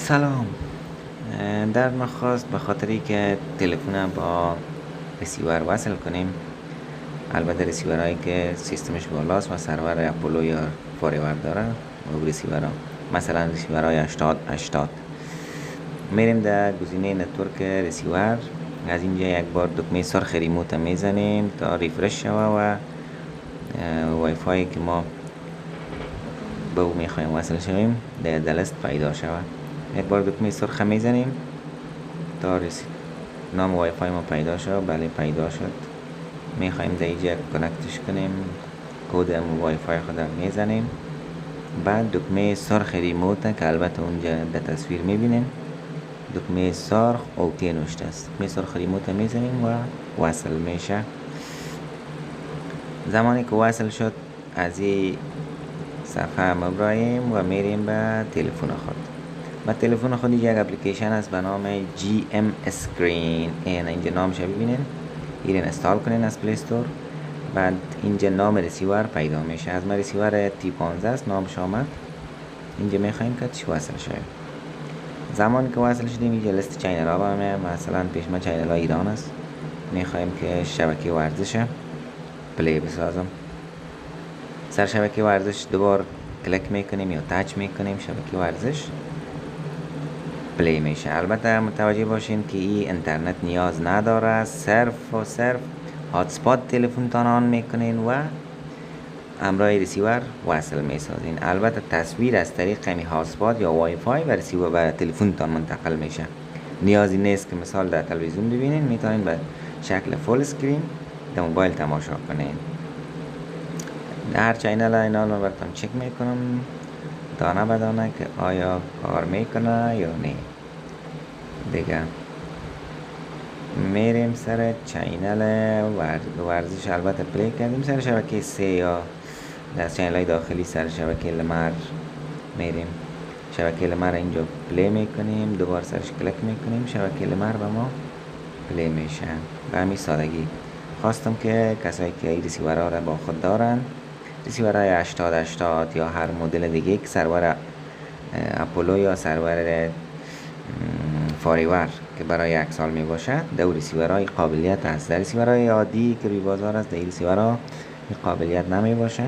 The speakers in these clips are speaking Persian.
سلام. در نخست به خاطری که تلفنم با رسیور وصل کنیم، البته رسیورهایی که سیستمش بالاست و سرور اپولو یا فوریور داره و رسیورها مثلا رسیورهای 80 میریم در گزینه نتورک رسیور. از اینجا یک بار دکمه سرخ ریموت میزنیم تا ریفرش شوه و وای فای که ما به او میخوایم وصل شویم در دلست پیدا شوه. یک بار دکمه سرخ میزنیم تا نام وای فای ما پیدا شد. بله پیدا شد. میخوایم در اینجا کنکتش کنیم، کد وای فای خود میزنیم، بعد دکمه سرخ ریموت که البته اونجا در تصویر میبینیم دکمه سرخ اوکی نوشته است. دکمه سرخ ریموت میزنیم و وصل میشه. زمانی که وصل شد از این صفحه مبرایم و میریم به تلفن خود. با تلفن خود یک اپلیکیشن است به نام GM Screen. اینجا نامش ببینین، این استال کنین از پلی استور. بعد اینجا نام رسیور پیدا میشه. از ما رسیور T15 است، نامش آمد. اینجا میخوایم که چی وصل شه. زمانی که وصل شدیم اینجا لیست چینل ها بامه. مثلا پیش ما چینل ها ایران است. میخوایم که شبکه ورزش پلی بسازم. سر شبکه ورزش دوبار کلیک میکنیم یا تاچ میکنیم، شبکه ورزش پلی میشه. البته متوجه باشین که این اینترنت نیاز نداره، صرف و صرف هاتسپات تلفن تان آن میکنین و همراه رسیور وصل میسازین. البته تصویر از طریق همی هاتسپات یا وای فای و رسیور به تلفن تان منتقل میشه. نیازی نیست که مثال در تلویزیون ببینین، میتونین به شکل فول اسکرین در موبایل تماشا کنین. هر چینل اینا رو براتون چک میکنم دانه به دانه که آیا کار میکنه یا نه. دیگه میریم سر چینل ورزش. البته پلی کردیم سر شبکه 3 یا در چینل های داخلی سر شبکه لمر میریم. شبکه لمر اینجا پلی میکنیم، دوبار سرش کلیک میکنیم، شبکه لمر به ما پلی میشه. به همین سادگی. خواستم که کسایی که رسیورها را با خود دارن، رسیورهای 80 یا هر مدل دیگه که سرور اپولو یا سرور فوریور که برای یک سال می باشد، در رسیورهای قابلیت هست. در رسیورهای عادی که روی بازار است، در رسیورها قابلیت نمی باشه.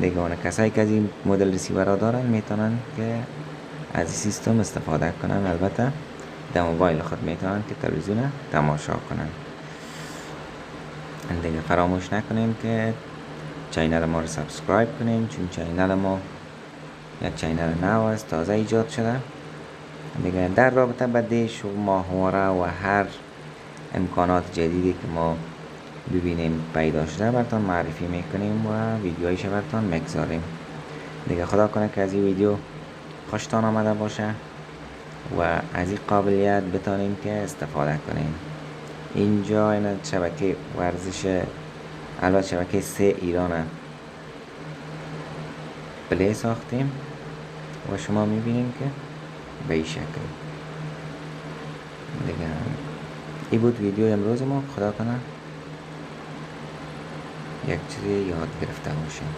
دیگه اون کسایی که از این مدل رسیورها دارن میتونن که از این سیستم استفاده کنن. البته در موبایل خود میتونن که تلویزیون تماشا کنن. دیگه فراموش نکنیم که چینل ما رو سابسکرایب کنین، چون چینل ما یک چینل نو است، تازه ایجاد شده. دیگه در رابطه با دیش و ماهواره و هر امکانات جدیدی که ما ببینیم پیدا شده براتون معرفی میکنیم و ویدیوهایش براتون میگذاریم. دیگه خدا کنه که از این ویدیو خوشتان آمده باشه و از این قابلیت بتونین که استفاده کنین. اینجا این شبکه ورزش، البته شبکه 3 ایران پلی ساختیم و شما میبینیم که به این شکل. دیگه این بود ویدیو امروز ما. خدا کنه یک چیزی یاد گرفته باشیم.